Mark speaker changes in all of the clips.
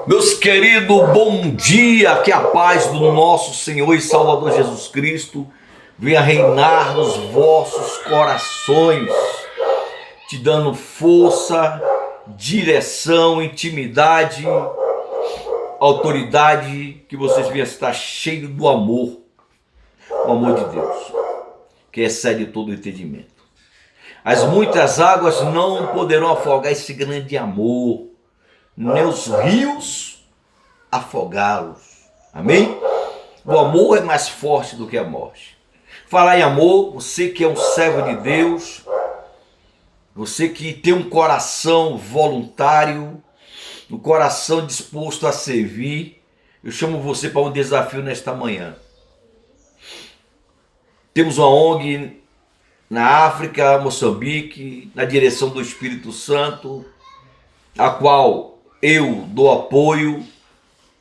Speaker 1: Meus queridos, bom dia, que a paz do nosso Senhor e Salvador Jesus Cristo venha reinar nos vossos corações, te dando força, direção, intimidade, autoridade, que vocês venham estar cheios do amor, o amor de Deus, que excede todo o entendimento. As muitas águas não poderão afogar esse grande amor, nem os rios afogá-los. Amém? O amor é mais forte do que a morte. Falar em amor, você que é um servo de Deus, você que tem um coração voluntário, um coração disposto a servir, eu chamo você para um desafio nesta manhã. Temos uma ONG na África, Moçambique, na direção do Espírito Santo, a qual eu dou apoio,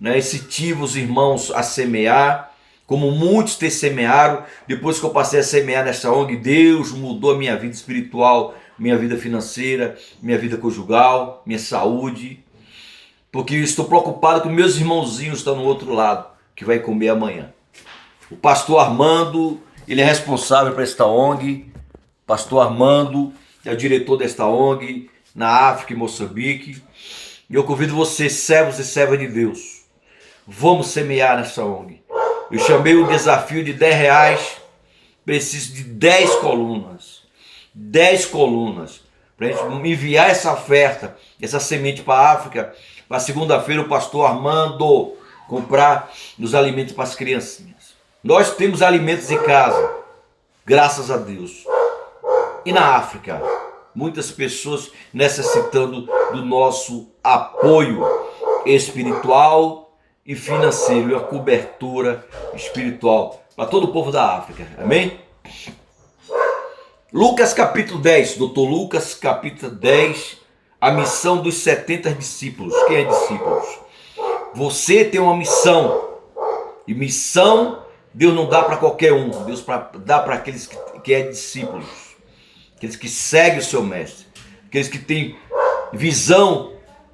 Speaker 1: incentivo os irmãos a semear, como muitos te semearam. Depois que eu passei a semear nessa ONG, Deus mudou a minha vida espiritual, minha vida financeira, minha vida conjugal, minha saúde, porque eu estou preocupado que meus irmãozinhos estão no outro lado, que vai comer amanhã. O pastor Armando, ele é responsável por esta ONG. Pastor Armando é o diretor desta ONG na África e Moçambique. E eu convido vocês, servos e servas de Deus, vamos semear nessa ONG. Eu chamei o desafio de R$10, preciso de 10 colunas. 10 colunas, para a gente enviar essa oferta, essa semente para a África, para segunda-feira o pastor Armando comprar os alimentos para as criancinhas. Nós temos alimentos em casa, graças a Deus. E na África, muitas pessoas necessitando do nosso apoio espiritual e financeiro, e a cobertura espiritual para todo o povo da África. Amém? Lucas capítulo 10, doutor Lucas capítulo 10, a missão dos 70 discípulos. Quem é discípulos? Você tem uma missão, e missão Deus não dá para qualquer um, Deus dá para aqueles que é discípulos, aqueles que seguem o seu mestre, aqueles que têm visão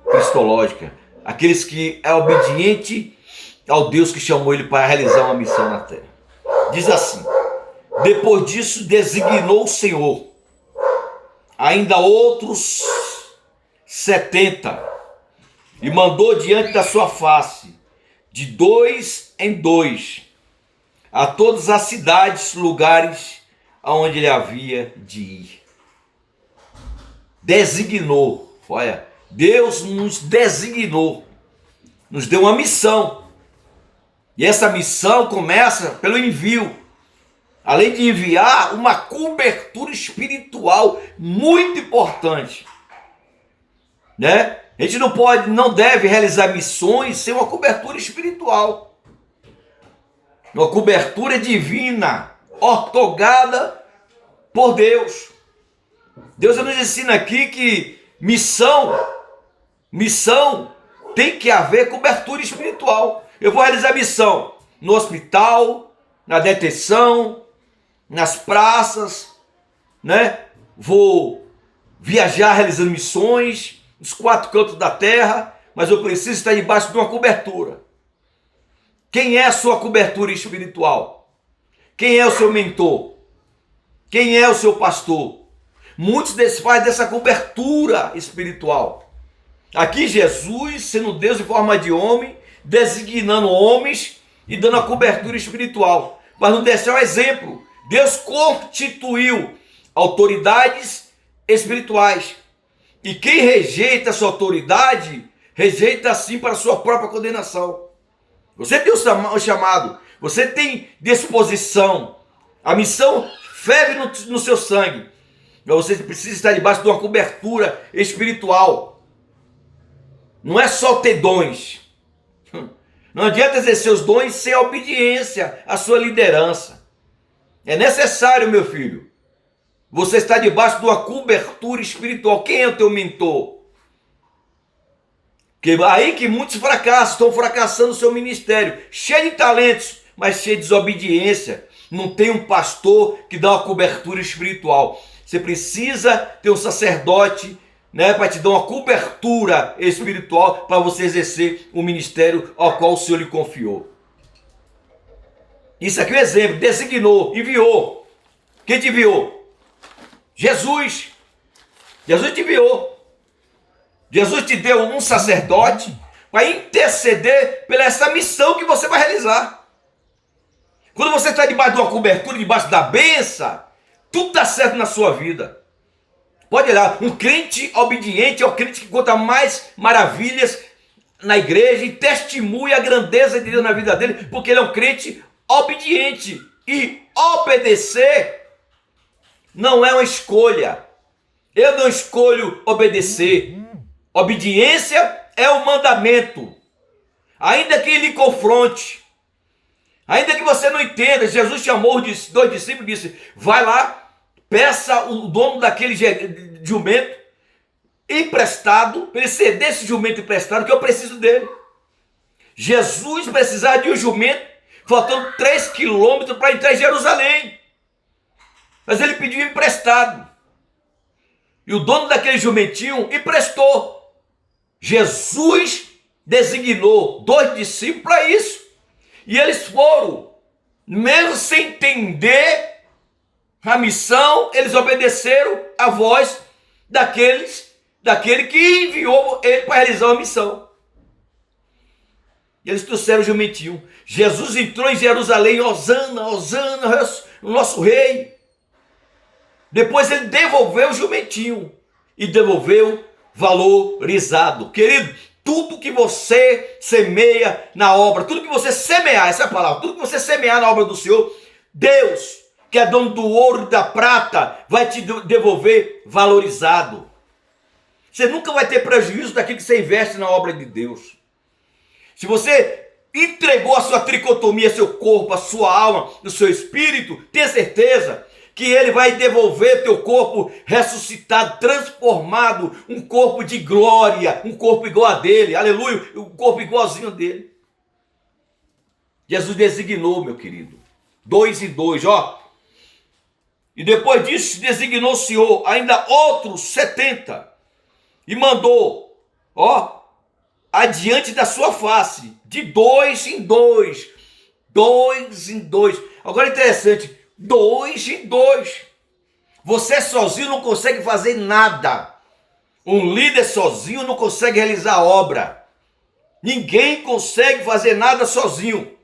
Speaker 1: cristológica, aqueles que é obediente ao Deus que chamou ele para realizar uma missão na terra. Diz assim: depois disso designou o Senhor ainda outros 70 e mandou diante da sua face, de 2 em 2, a todas as cidades, lugares aonde ele havia de ir. Designou, olha, Deus nos designou, nos deu uma missão, e essa missão começa pelo envio. Além de enviar, uma cobertura espiritual muito importante, A gente não deve realizar missões sem uma cobertura espiritual, uma cobertura divina, ortogada por Deus. Deus nos ensina aqui que missão tem que haver cobertura espiritual. Eu vou realizar missão no hospital, na detenção, nas praças, Vou viajar realizando missões nos 4 cantos da terra, mas eu preciso estar debaixo de uma cobertura. Quem é a sua cobertura espiritual? Quem é o seu mentor? Quem é o seu pastor? Muitos desfazem dessa cobertura espiritual. Aqui Jesus, sendo Deus em forma de homem, designando homens e dando a cobertura espiritual. Mas não deixar um exemplo. Deus constituiu autoridades espirituais. E quem rejeita essa autoridade, rejeita assim para a sua própria condenação. Você tem o chamado, você tem disposição. A missão ferve no seu sangue. Mas você precisa estar debaixo de uma cobertura espiritual. Não é só ter dons. Não adianta exercer os dons sem a obediência à sua liderança. É necessário, meu filho, você estar debaixo de uma cobertura espiritual. Quem é o teu mentor? Que aí que muitos fracassam, estão fracassando no seu ministério, cheio de talentos, mas cheio de desobediência. Não tem um pastor que dá uma cobertura espiritual. Você precisa ter um sacerdote né, para te dar uma cobertura espiritual para você exercer o ministério ao qual o Senhor lhe confiou. Isso aqui é um exemplo. Designou, enviou. Quem te enviou? Jesus. Jesus te enviou. Jesus te deu um sacerdote para interceder pela essa missão que você vai realizar. Quando você está debaixo de uma cobertura, debaixo da bênção, tudo está certo na sua vida. Pode olhar, um crente obediente é o crente que conta mais maravilhas na igreja e testemunha a grandeza de Deus na vida dele, porque ele é um crente obediente. E obedecer não é uma escolha. Eu não escolho obedecer. Obediência é o mandamento. Ainda que ele confronte, ainda que você não entenda, Jesus chamou os dois discípulos e disse: vai lá, peça o dono daquele jumento emprestado, para ele ceder esse jumento emprestado, que eu preciso dele. Jesus precisava de um jumento, faltando 3 quilômetros para entrar em Jerusalém. Mas ele pediu emprestado. E o dono daquele jumentinho emprestou. Jesus designou 2 discípulos para isso. E eles foram, mesmo sem entender a missão, eles obedeceram a voz daquele que enviou ele para realizar a missão. E eles trouxeram o jumentinho. Jesus entrou em Jerusalém, Hosana, Hosana, o nosso rei. Depois ele devolveu o jumentinho e devolveu valorizado. Querido, tudo que você semeia na obra, tudo que você semear, essa é a palavra, tudo que você semear na obra do Senhor, Deus, que é dono do ouro e da prata, vai te devolver valorizado. Você nunca vai ter prejuízo daquilo que você investe na obra de Deus. Se você entregou a sua tricotomia, seu corpo, a sua alma, o seu espírito, tenha certeza que ele vai devolver teu corpo ressuscitado, transformado, um corpo de glória, um corpo igual a dele, aleluia, um corpo igualzinho dele. Jesus designou, meu querido, 2 e 2, ó. E depois disso designou o Senhor ainda outros 70 e mandou, ó, adiante da sua face, de 2 em 2, 2 em 2. Agora é interessante, 2 em 2. Você sozinho não consegue fazer nada. Um líder sozinho não consegue realizar a obra. Ninguém consegue fazer nada sozinho.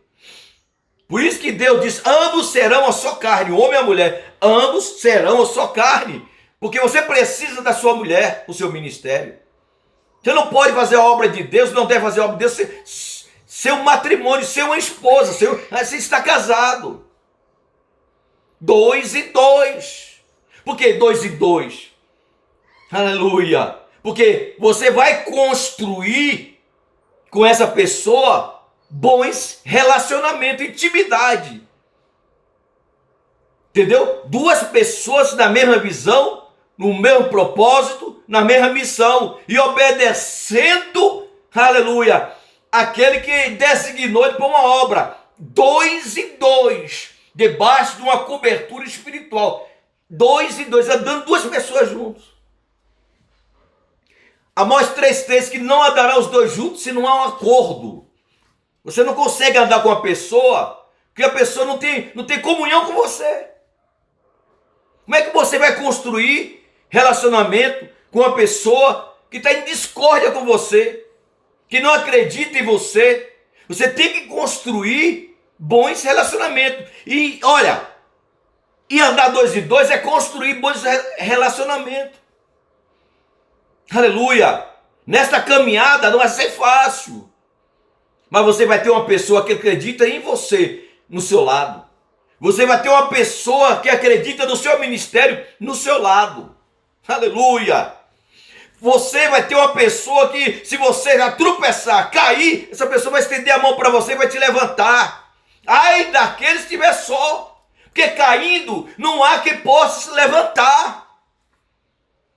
Speaker 1: Por isso que Deus diz: ambos serão a só carne, o homem e a mulher, ambos serão a só carne. Porque você precisa da sua mulher, o seu ministério. Você não pode fazer a obra de Deus, não deve fazer a obra de Deus, seu matrimônio, ser uma esposa, você está casado. 2 e 2. Por que 2 e 2? Aleluia. Porque você vai construir com essa pessoa bons relacionamentos, intimidade. Entendeu? 2 pessoas na mesma visão, no mesmo propósito, na mesma missão, e obedecendo, aleluia, aquele que designou ele para uma obra. 2 e 2, debaixo de uma cobertura espiritual. 2 e 2, andando 2 pessoas juntos. Amós 3,3, que não andarão os 2 juntos se não há um acordo. Você não consegue andar com a pessoa, porque a pessoa não tem comunhão com você. Como é que você vai construir relacionamento com uma pessoa que está em discórdia com você, que não acredita em você? Você tem que construir bons relacionamentos. E olha, e andar 2 e 2 é construir bons relacionamentos. Aleluia! Nesta caminhada não vai ser fácil. Mas você vai ter uma pessoa que acredita em você, no seu lado. Você vai ter uma pessoa que acredita no seu ministério, no seu lado. Aleluia! Você vai ter uma pessoa que, se você já tropeçar, cair, essa pessoa vai estender a mão para você e vai te levantar. Ai daquele que estiver só. Porque caindo, não há quem possa se levantar.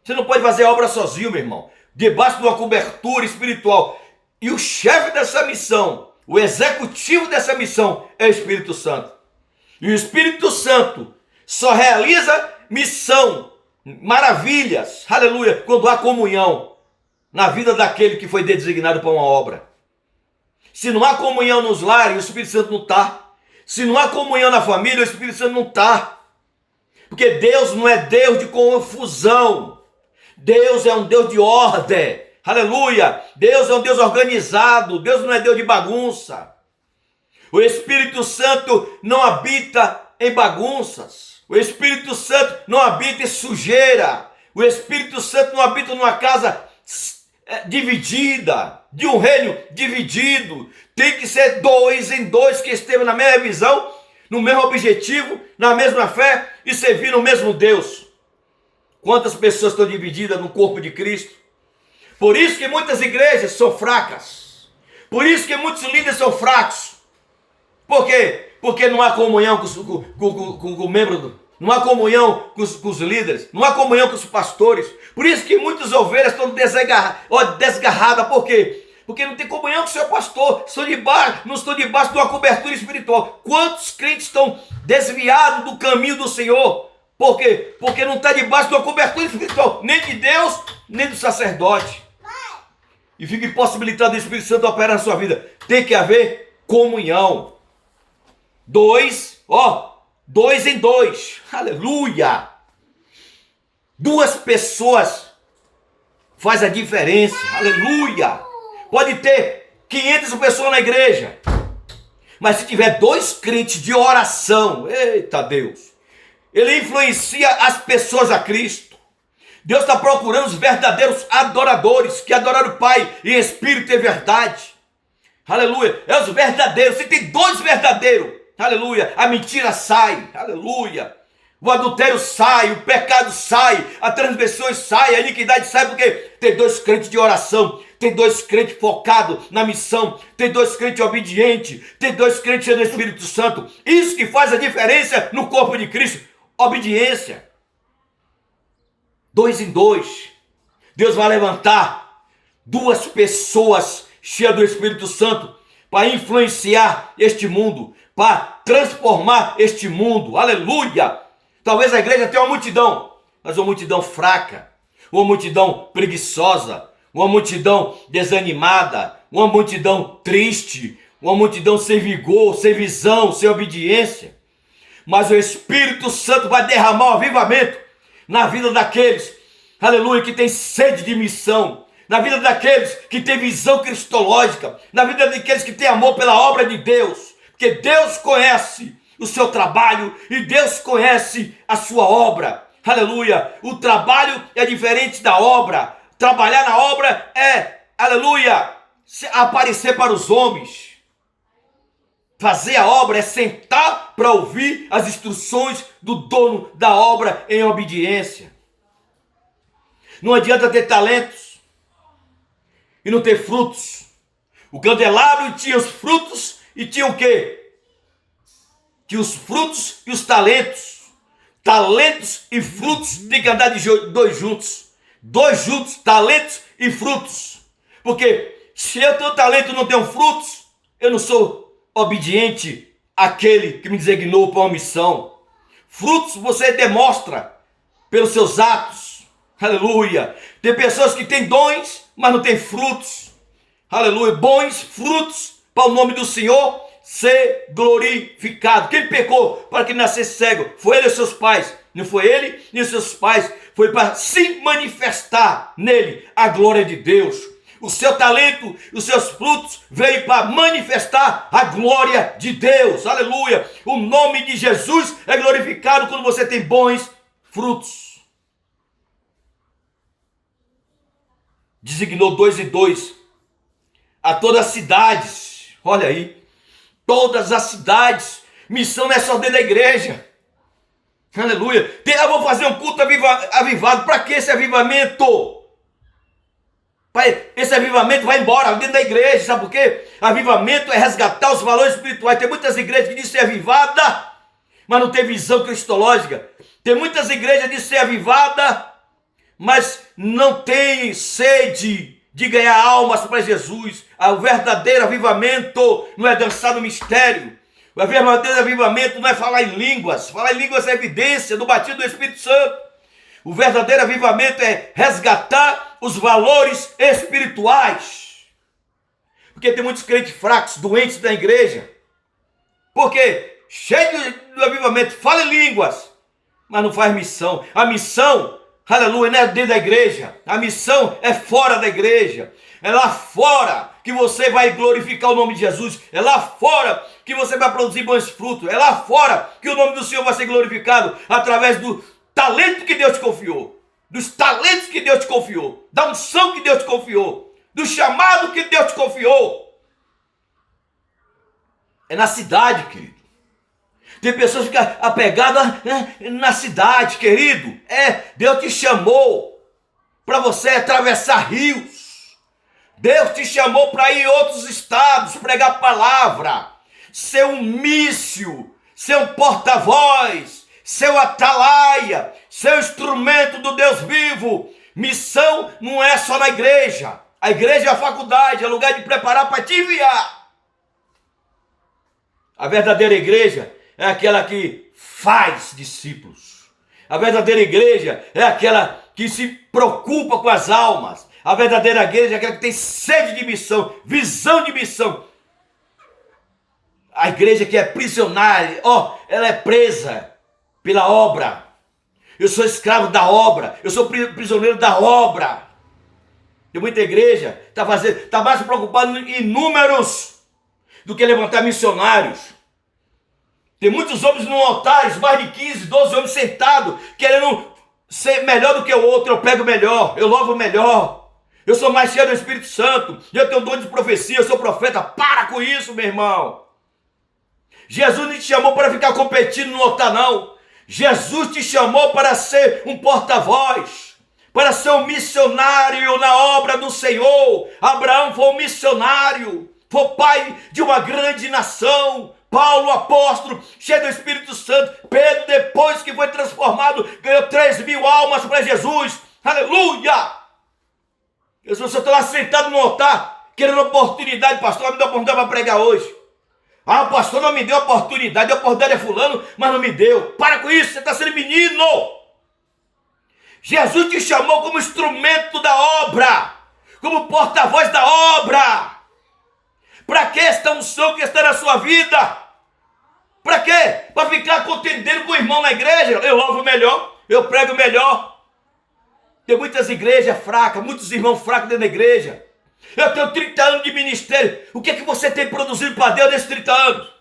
Speaker 1: Você não pode fazer a obra sozinho, meu irmão. Debaixo de uma cobertura espiritual. E o chefe dessa missão, o executivo dessa missão é o Espírito Santo. E o Espírito Santo só realiza missão maravilhas, aleluia, quando há comunhão na vida daquele que foi designado para uma obra. Se não há comunhão nos lares, o Espírito Santo não está. Se não há comunhão na família, o Espírito Santo não está. Porque Deus não é Deus de confusão. Deus é um Deus de ordem. Aleluia. Deus é um Deus organizado. Deus não é Deus de bagunça. O Espírito Santo não habita em bagunças. O Espírito Santo não habita em sujeira. O Espírito Santo não habita numa casa dividida, de um reino dividido. Tem que ser 2 em 2 que estejam na mesma visão, no mesmo objetivo, na mesma fé e servir o mesmo Deus. Quantas pessoas estão divididas no corpo de Cristo? Por isso que muitas igrejas são fracas. Por isso que muitos líderes são fracos. Por quê? Porque não há comunhão com o membro, não há comunhão com os líderes, não há comunhão com os pastores. Por isso que muitas ovelhas estão desgarradas. Por quê? Porque não tem comunhão com o seu pastor, não estão debaixo de uma cobertura espiritual. Quantos crentes estão desviados do caminho do Senhor? Por quê? Porque não está debaixo de uma cobertura espiritual, nem de Deus, nem do sacerdote. E fica impossibilitado o Espírito Santo operar na sua vida. Tem que haver comunhão. 2 em 2. Aleluia. 2 pessoas faz a diferença. Aleluia. Pode ter 500 pessoas na igreja, mas se tiver 2 crentes de oração, eita Deus, ele influencia as pessoas a Cristo. Deus está procurando os verdadeiros adoradores, que adoraram o Pai em espírito e verdade. Aleluia. É os verdadeiros. Se tem 2 verdadeiros, aleluia, a mentira sai, aleluia. O adultério sai, o pecado sai, a transgressão sai, a iniquidade sai, porque tem 2 crentes de oração, tem 2 crentes focados na missão, tem 2 crentes obedientes, tem 2 crentes cheios do Espírito Santo. Isso que faz a diferença no corpo de Cristo, obediência. 2 em 2. Deus vai levantar 2 pessoas cheias do Espírito Santo para influenciar este mundo, para transformar este mundo. Aleluia! Talvez a igreja tenha uma multidão, mas uma multidão fraca, uma multidão preguiçosa, uma multidão desanimada, uma multidão triste, uma multidão sem vigor, sem visão, sem obediência. Mas o Espírito Santo vai derramar o avivamento na vida daqueles, aleluia, que tem sede de missão, na vida daqueles que tem visão cristológica, na vida daqueles que tem amor pela obra de Deus, porque Deus conhece o seu trabalho e Deus conhece a sua obra. Aleluia. O trabalho é diferente da obra. Trabalhar na obra é, aleluia, aparecer para os homens. Fazer a obra é sentar para ouvir as instruções do dono da obra em obediência. Não adianta ter talentos e não ter frutos. O candelabro tinha os frutos e tinha o quê? Tinha os frutos e os talentos. Talentos e frutos tem que andar de 2 juntos. 2 juntos, talentos e frutos. Porque se eu tenho talento e não tenho frutos, eu não sou obediente àquele que me designou para uma missão. Frutos você demonstra pelos seus atos. Aleluia. Tem pessoas que têm dons, mas não têm frutos. Aleluia. Bons frutos para o nome do Senhor ser glorificado. Quem pecou para que nascesse cego? Foi ele e seus pais. Não foi ele nem seus pais. Foi para se manifestar nele a glória de Deus. O seu talento, os seus frutos veio para manifestar a glória de Deus. Aleluia. O nome de Jesus é glorificado quando você tem bons frutos. Designou 2 e 2 a todas as cidades. Olha aí. Todas as cidades. Missão não é só dentro da igreja. Aleluia. Eu vou fazer um culto avivado. Para que esse avivamento? Esse avivamento vai embora dentro da igreja. Sabe por quê? Avivamento é resgatar os valores espirituais. Tem muitas igrejas que dizem ser avivada, mas não tem visão cristológica. Tem muitas igrejas que dizem ser avivada, mas não tem sede de ganhar almas para Jesus. O verdadeiro avivamento não é dançar no mistério. O verdadeiro avivamento não é falar em línguas. Falar em línguas é evidência do batismo do Espírito Santo. O verdadeiro avivamento é resgatar os valores espirituais. Porque tem muitos crentes fracos, doentes da igreja. Porque cheio do avivamento, fala em línguas, mas não faz missão. A missão, aleluia, não é dentro da igreja. A missão é fora da igreja. É lá fora que você vai glorificar o nome de Jesus. É lá fora que você vai produzir bons frutos. É lá fora que o nome do Senhor vai ser glorificado através do talento que Deus te confiou. Dos talentos que Deus te confiou. Da unção que Deus te confiou. Do chamado que Deus te confiou. É na cidade, querido. Tem pessoas que ficam apegadas, né, na cidade, querido. Deus te chamou para você atravessar rios. Deus te chamou para ir em outros estados, pregar a palavra, ser um míssil, ser um porta-voz, ser um atalaia, ser um instrumento do Deus vivo. Missão não é só na igreja. A igreja é a faculdade, é lugar de preparar para te enviar. A verdadeira igreja é aquela que faz discípulos. A verdadeira igreja é aquela que se preocupa com as almas. A verdadeira igreja é aquela que tem sede de missão, visão de missão. A igreja que é prisionária, ela é presa pela obra. Eu sou escravo da obra, eu sou prisioneiro da obra. Tem muita igreja que está mais preocupada em números do que levantar missionários. Tem muitos homens no altar, mais de 15, 12 homens sentados, querendo ser melhor do que o outro. Eu prego melhor, eu louvo melhor. Eu sou mais cheio do Espírito Santo. Eu tenho dom de profecia, eu sou profeta. Para com isso, meu irmão. Jesus não te chamou para ficar competindo no altar, não. Jesus te chamou para ser um porta-voz, para ser um missionário na obra do Senhor. Abraão foi um missionário, foi pai de uma grande nação. Paulo, apóstolo, cheio do Espírito Santo. Pedro, depois que foi transformado, ganhou 3.000 almas para Jesus. Aleluia! Eu só estou lá sentado no altar, querendo oportunidade. Pastor, me deu oportunidade para pregar hoje. O pastor não me deu oportunidade. A oportunidade é fulano, mas não me deu. Para com isso, você está sendo menino. Jesus te chamou como instrumento da obra, como porta-voz da obra. Para que esta unção que está na sua vida? Para quê? Para ficar contendendo com o irmão na igreja? Eu louvo melhor, eu prego melhor. Tem muitas igrejas fracas, muitos irmãos fracos dentro da igreja. Eu tenho 30 anos de ministério. O que é que você tem produzido para Deus nesses 30 anos?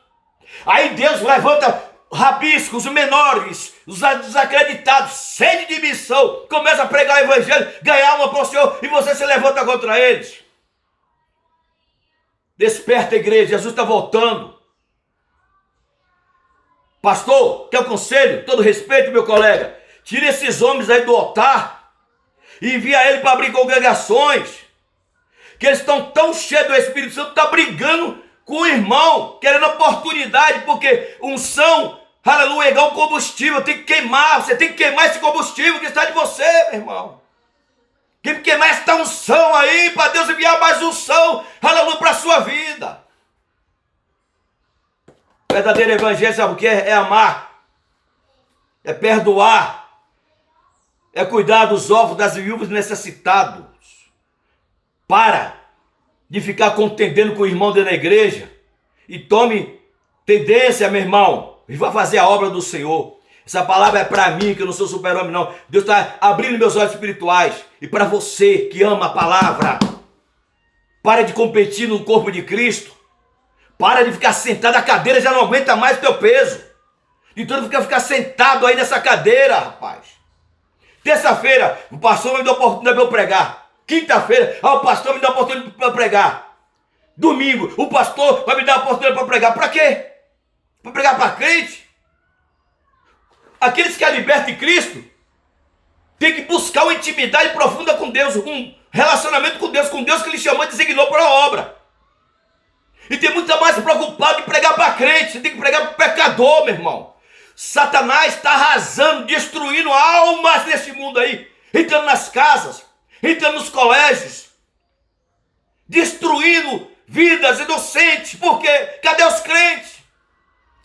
Speaker 1: Aí Deus levanta rabiscos, os menores, os desacreditados, sede de missão, começa a pregar o evangelho, ganhar uma para o Senhor, e você se levanta contra eles. Desperta, igreja, Jesus está voltando. Pastor, quer um conselho? Todo respeito, meu colega. Tire esses homens aí do altar e envia ele para abrir congregações, que eles estão tão cheios do Espírito Santo, está brigando com o irmão, querendo oportunidade, porque unção, aleluia, é igual combustível, tem que queimar, você tem que queimar esse combustível que está de você, meu irmão. Tem que queimar esta unção aí, para Deus enviar mais unção, aleluia, para a sua vida. O verdadeiro evangelho, sabe o que é? É amar, é perdoar, é cuidar dos órfãos, das viúvas necessitados. Para de ficar contendendo com o irmão dentro da igreja e tome tendência, meu irmão, e vá fazer a obra do Senhor. Essa palavra é para mim, que eu não sou super-homem, não. Deus está abrindo meus olhos espirituais. E para você que ama a palavra, para de competir no corpo de Cristo. Para de ficar sentado, a cadeira já não aguenta mais o teu peso. Então ficar sentado aí nessa cadeira, rapaz. Terça-feira, o pastor me deu a oportunidade de eu pregar. Quinta-feira, o pastor me dá a oportunidade para pregar. Domingo, o pastor vai me dar a oportunidade para pregar. Para quê? Para pregar para crente? Aqueles que a libertam em Cristo têm que buscar uma intimidade profunda com Deus, um relacionamento com Deus que Ele chamou e designou para a obra. E tem muito mais preocupado em pregar para crente. Você tem que pregar para pecador, meu irmão. Satanás está arrasando, destruindo almas nesse mundo aí, entrando nas casas, entrando nos colégios, destruindo vidas inocentes. Por quê? Cadê os crentes?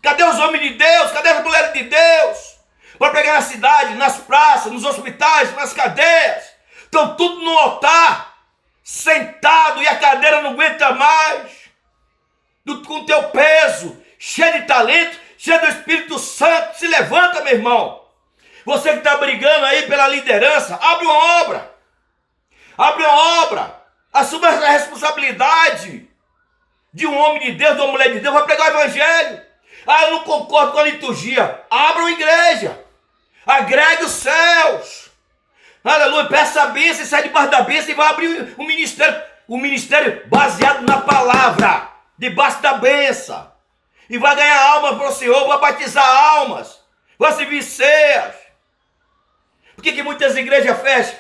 Speaker 1: Cadê os homens de Deus? Cadê as mulheres de Deus? Para pregar na cidade, nas praças, nos hospitais, nas cadeias. Estão tudo no altar, sentado, e a cadeira não aguenta mais. Com teu peso, cheio de talento, cheio do Espírito Santo, se levanta, meu irmão. Você que está brigando aí pela liderança, abre uma obra. Abre uma obra. Assuma a responsabilidade de um homem de Deus, de uma mulher de Deus, vai pregar o evangelho. Eu não concordo com a liturgia. Abra uma igreja. Agregue os céus. Aleluia. Peça a bênção e sai debaixo da bênção e vai abrir um ministério. Um ministério baseado na palavra. Debaixo da bênção. E vai ganhar almas para o Senhor. Vai batizar almas. Vai servir ceias. Por que muitas igrejas fecham?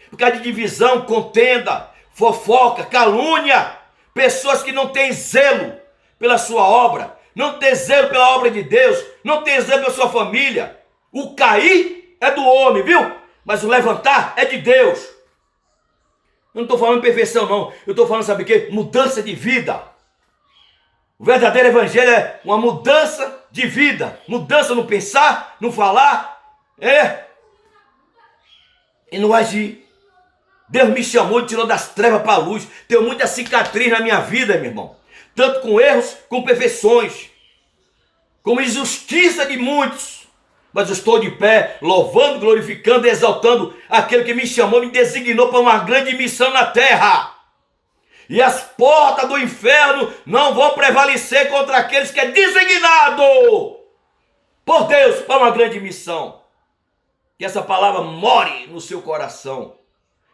Speaker 1: Por causa de divisão, contenda, fofoca, calúnia. Pessoas que não têm zelo pela sua obra. Não têm zelo pela obra de Deus. Não têm zelo pela sua família. O cair é do homem, viu? Mas o levantar é de Deus. Eu não estou falando perfeição, não. Eu estou falando, sabe o quê? Mudança de vida. O verdadeiro evangelho é uma mudança de vida. Mudança no pensar, no falar. E no agir. Deus me chamou e tirou das trevas para a luz. Tenho muita cicatriz na minha vida, meu irmão. Tanto com erros, com perfeições. Com injustiça de muitos. Mas eu estou de pé, louvando, glorificando e exaltando aquele que me chamou, me designou para uma grande missão na terra. E as portas do inferno não vão prevalecer contra aqueles que é designado por Deus para uma grande missão. Que essa palavra more no seu coração.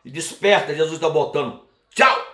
Speaker 1: E desperta, Jesus está botando. Tchau!